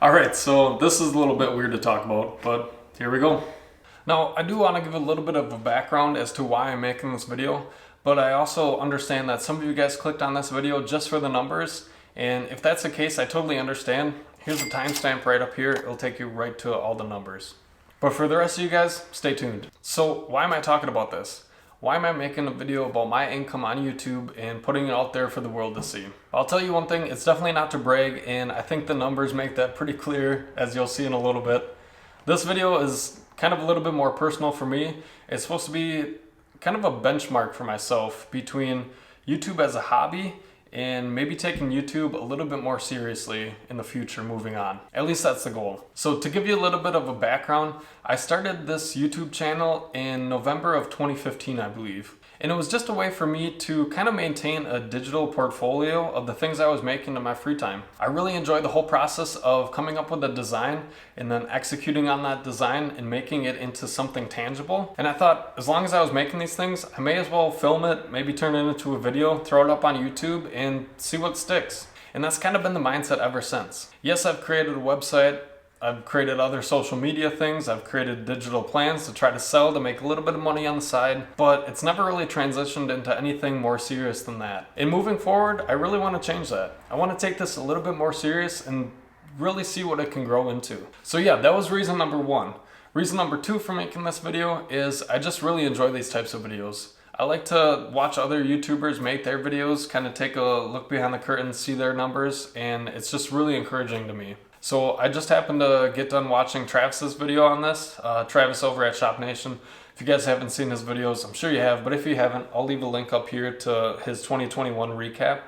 Alright, so this is a little bit weird to talk about, but here we go. Now, I do want to give a little bit of a background as to why I'm making this video, but I also understand that some of you guys clicked on this video just for the numbers, and if that's the case, I totally understand. Here's a timestamp right up here. It'll take you right to all the numbers. But for the rest of you guys, stay tuned. So why am I talking about this? Why am I making a video about my income on YouTube and putting it out there for the world to see? I'll tell you one thing, it's definitely not to brag, and I think the numbers make that pretty clear, as you'll see in a little bit. This video is kind of a little bit more personal for me. It's supposed to be kind of a benchmark for myself between YouTube as a hobby and maybe taking YouTube a little bit more seriously in the future moving on. At least that's the goal. So to give you a little bit of a background, I started this YouTube channel in November of 2015, I believe. And it was just a way for me to kind of maintain a digital portfolio of the things I was making in my free time. I really enjoyed the whole process of coming up with a design and then executing on that design and making it into something tangible. And I thought, as long as I was making these things, I may as well film it, maybe turn it into a video, throw it up on YouTube and see what sticks. And that's kind of been the mindset ever since. Yes, I've created a website, I've created other social media things, I've created digital plans to try to sell to make a little bit of money on the side, but it's never really transitioned into anything more serious than that. And moving forward, I really want to change that. I want to take this a little bit more serious and really see what it can grow into. So yeah, that was reason number one. Reason number two for making this video is I just really enjoy these types of videos. I like to watch other YouTubers make their videos, kind of take a look behind the curtain, see their numbers, and it's just really encouraging to me. So I just happened to get done watching Travis's video on this, Travis over at Shop Nation. If you guys haven't seen his videos, I'm sure you have, but if you haven't, I'll leave a link up here to his 2021 recap.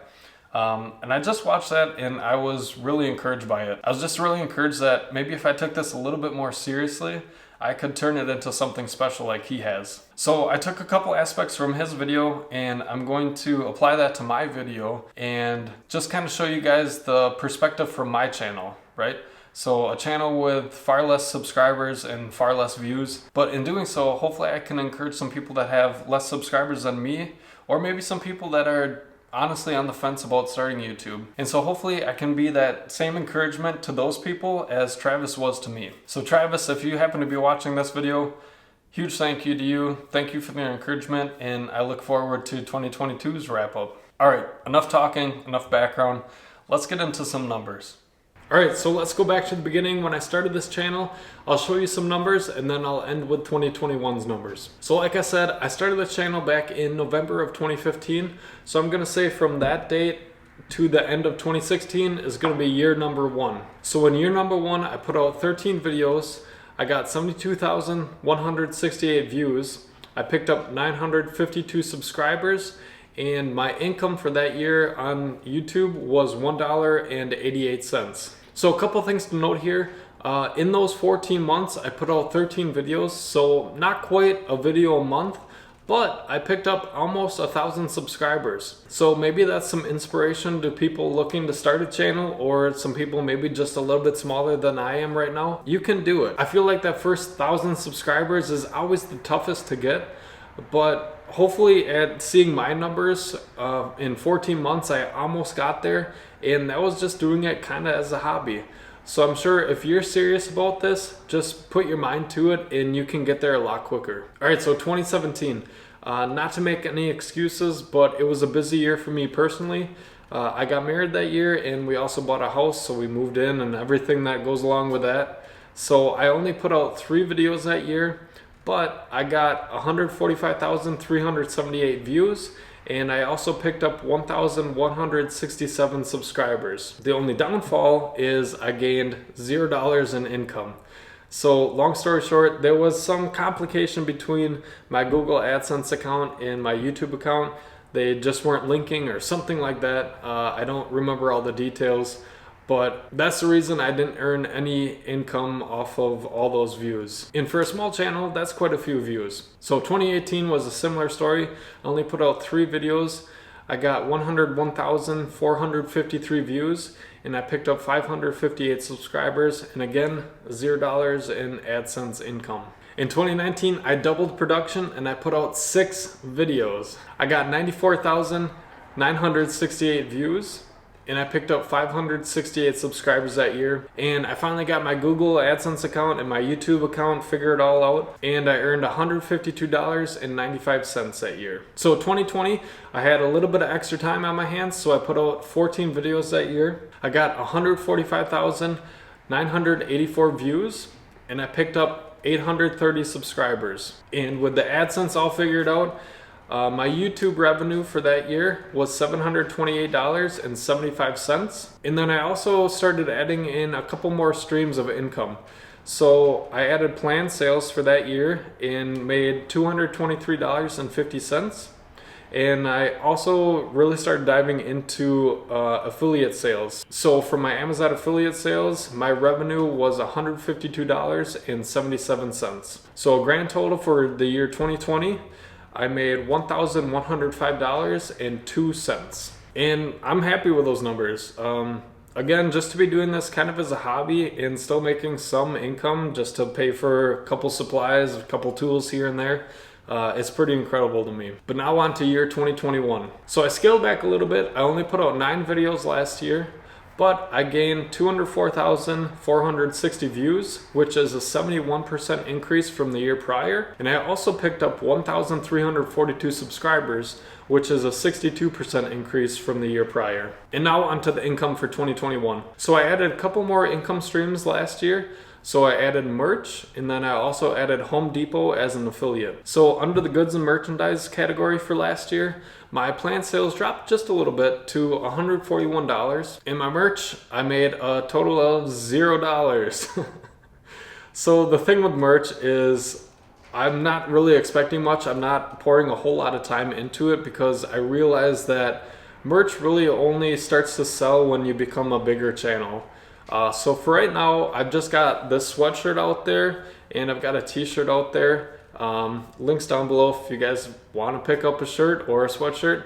And I just watched that and I was really encouraged by it. I was just really encouraged that maybe if I took this a little bit more seriously, I could turn it into something special like he has. So I took a couple aspects from his video and I'm going to apply that to my video and just kind of show you guys the perspective from my channel, right? So a channel with far less subscribers and far less views, but in doing so, hopefully I can encourage some people that have less subscribers than me, or maybe some people that are honestly on the fence about starting YouTube. And so hopefully I can be that same encouragement to those people as Travis was to me. So Travis, if you happen to be watching this video, huge thank you to you. Thank you for the encouragement, and I look forward to 2022's wrap up. All right, enough talking, enough background. Let's get into some numbers. All right, so let's go back to the beginning. When I started this channel, I'll show you some numbers and then I'll end with 2021's numbers. So like I said, I started this channel back in November of 2015. So I'm gonna say from that date to the end of 2016 is gonna be year number one. So in year number one, I put out 13 videos. I got 72,168 views. I picked up 952 subscribers, and my income for that year on YouTube was $1.88. So a couple things to note here. In those 14 months, I put out 13 videos, so not quite a video a month, but I picked up almost 1,000 subscribers. So maybe that's some inspiration to people looking to start a channel, or some people maybe just a little bit smaller than I am right now. You can do it. I feel like that first 1,000 subscribers is always the toughest to get, but hopefully at seeing my numbers in 14 months, I almost got there, and that was just doing it kind of as a hobby. So I'm sure if you're serious about this, just put your mind to it and you can get there a lot quicker. All right, so 2017, not to make any excuses, but it was a busy year for me personally. I got married that year and we also bought a house, so we moved in and everything that goes along with that. So I only put out 3 videos that year, but I got 145,378 views, and I also picked up 1,167 subscribers. The only downfall is I gained $0 in income. So long story short, there was some complication between my Google AdSense account and my YouTube account. They just weren't linking or something like that. I don't remember all the details, but that's the reason I didn't earn any income off of all those views. And for a small channel, that's quite a few views. So 2018 was a similar story. I only put out 3 videos. I got 101,453 views, and I picked up 558 subscribers, and again, $0 in AdSense income. In 2019, I doubled production and I put out 6 videos. I got 94,968 views, and I picked up 568 subscribers that year. And I finally got my Google AdSense account and my YouTube account figured all out, and I earned $152.95 that year. So 2020, I had a little bit of extra time on my hands, so I put out 14 videos that year. I got 145,984 views, and I picked up 830 subscribers. And with the AdSense all figured out, my YouTube revenue for that year was $728.75. And then I also started adding in a couple more streams of income. So I added planned sales for that year and made $223.50. And I also really started diving into affiliate sales. So for my Amazon affiliate sales, my revenue was $152.77. So a grand total for the year 2020, I made $1,105.02. And I'm happy with those numbers. Again, just to be doing this kind of as a hobby and still making some income just to pay for a couple supplies, a couple tools here and there, it's pretty incredible to me. But now on to year 2021. So I scaled back a little bit. I only put out 9 videos last year, but I gained 204,460 views, which is a 71% increase from the year prior. And I also picked up 1,342 subscribers, which is a 62% increase from the year prior. And now onto the income for 2021. So I added a couple more income streams last year. So I added merch, and then I also added Home Depot as an affiliate. So under the goods and merchandise category for last year, my planned sales dropped just a little bit to $141. In my merch, I made a total of $0. So the thing with merch is I'm not really expecting much. I'm not pouring a whole lot of time into it because I realize that merch really only starts to sell when you become a bigger channel. So for right now, I've just got this sweatshirt out there, and I've got a t-shirt out there. Links down below if you guys want to pick up a shirt or a sweatshirt.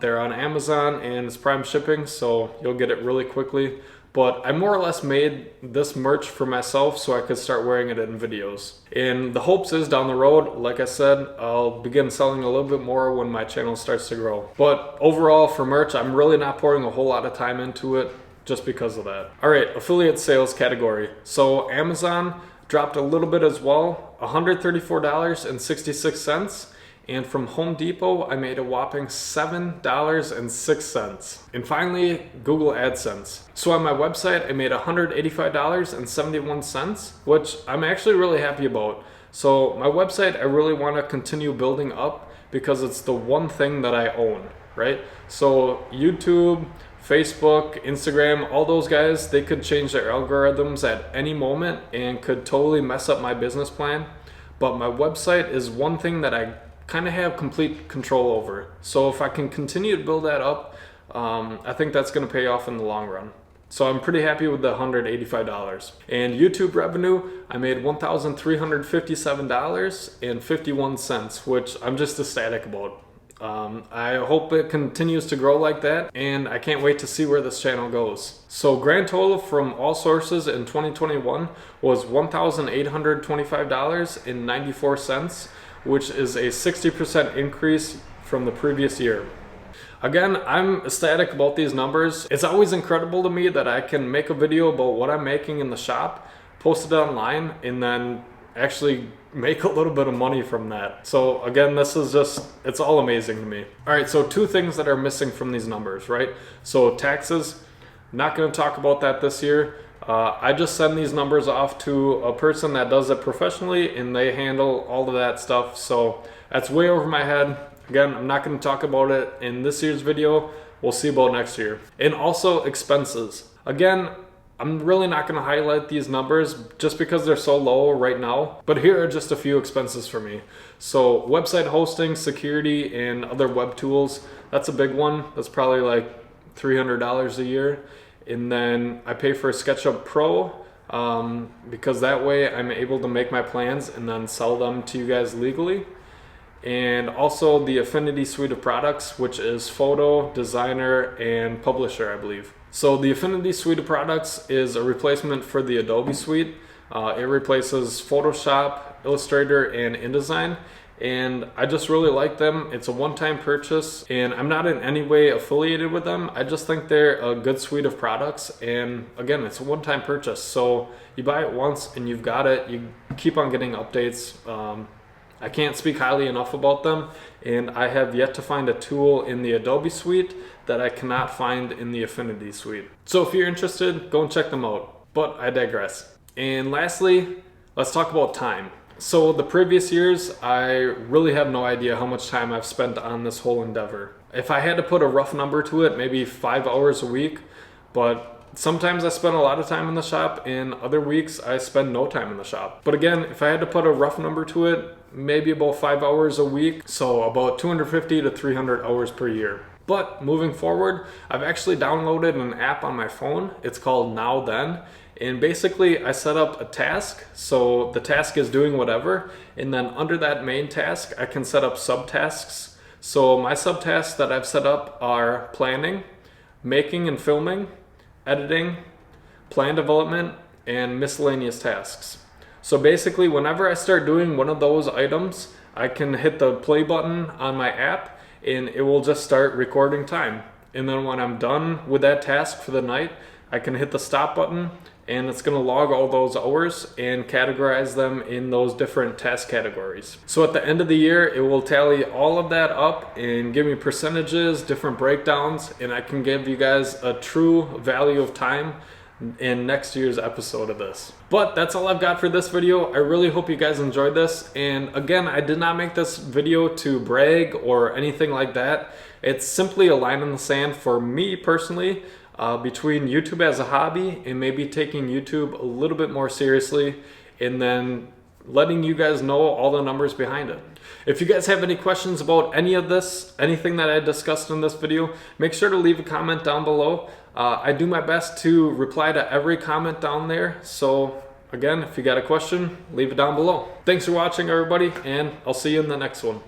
They're on Amazon and it's prime shipping, so you'll get it really quickly. But I more or less made this merch for myself so I could start wearing it in videos. And the hopes is down the road, like I said, I'll begin selling a little bit more when my channel starts to grow. But overall for merch, I'm really not pouring a whole lot of time into it, just because of that. All right, affiliate sales category. So Amazon dropped a little bit as well, $134.66. And from Home Depot, I made a whopping $7.06. And finally, Google AdSense. So on my website, I made $185.71, which I'm actually really happy about. So my website, I really want to continue building up because it's the one thing that I own, right? So YouTube, Facebook, Instagram, all those guys, they could change their algorithms at any moment and could totally mess up my business plan. But my website is one thing that I kind of have complete control over. So if I can continue to build that up, I think that's going to pay off in the long run. So I'm pretty happy with the $185. And YouTube revenue, I made $1,357.51, which I'm just ecstatic about. I hope it continues to grow like that, and I can't wait to see where this channel goes. So grand total from all sources in 2021 was $1,825.94, which is a 60% increase from the previous year. Again, I'm ecstatic about these numbers. It's always incredible to me that I can make a video about what I'm making in the shop, post it online, and then actually make a little bit of money from that. So again, this is just, it's all amazing to me. All right, so 2 things that are missing from these numbers, right? So taxes, not gonna talk about that this year. I just send these numbers off to a person that does it professionally and they handle all of that stuff. So that's way over my head. Again, I'm not gonna talk about it in this year's video. We'll see about next year. And also expenses. Again, I'm really not going to highlight these numbers just because they're so low right now, but here are just a few expenses for me. So website hosting, security, and other web tools, that's a big one. That's probably like $300 a year. And then I pay for SketchUp Pro because that way I'm able to make my plans and then sell them to you guys legally. And also the Affinity suite of products, which is Photo, Designer, and Publisher, I believe. So the Affinity suite of products is a replacement for the Adobe suite. It replaces Photoshop, Illustrator, and InDesign. and I just really like them. It's a one-time purchase, and I'm not in any way affiliated with them. I just think they're a good suite of products, and again, it's a one-time purchase, so you buy it once and you've got it. You keep on getting updates. I can't speak highly enough about them, and I have yet to find a tool in the Adobe suite that I cannot find in the Affinity suite. So if you're interested, go and check them out, but I digress. And lastly, let's talk about time. So the previous years, I really have no idea how much time I've spent on this whole endeavor. If I had to put a rough number to it, maybe 5 hours a week, but sometimes I spend a lot of time in the shop, and other weeks I spend no time in the shop. But again, if I had to put a rough number to it, maybe about 5 hours a week, so about 250 to 300 hours per year. But moving forward, I've actually downloaded an app on my phone. It's called Now Then. And basically I set up a task, so the task is doing whatever, and then under that main task I can set up subtasks. So my subtasks that I've set up are planning, making and filming, editing, plan development, and miscellaneous tasks. So basically whenever I start doing one of those items, I can hit the play button on my app and it will just start recording time. And then when I'm done with that task for the night, I can hit the stop button and it's going to log all those hours and categorize them in those different task categories. So at the end of the year, it will tally all of that up and give me percentages, different breakdowns, and I can give you guys a true value of time in next year's episode of this. But that's all I've got for this video. I really hope you guys enjoyed this. And again, I did not make this video to brag or anything like that. It's simply a line in the sand for me personally, between YouTube as a hobby and maybe taking YouTube a little bit more seriously, and then letting you guys know all the numbers behind it. If you guys have any questions about any of this, anything that I discussed in this video, make sure to leave a comment down below. I do my best to reply to every comment down there. So again, if you got a question, leave it down below. Thanks for watching, everybody, and I'll see you in the next one.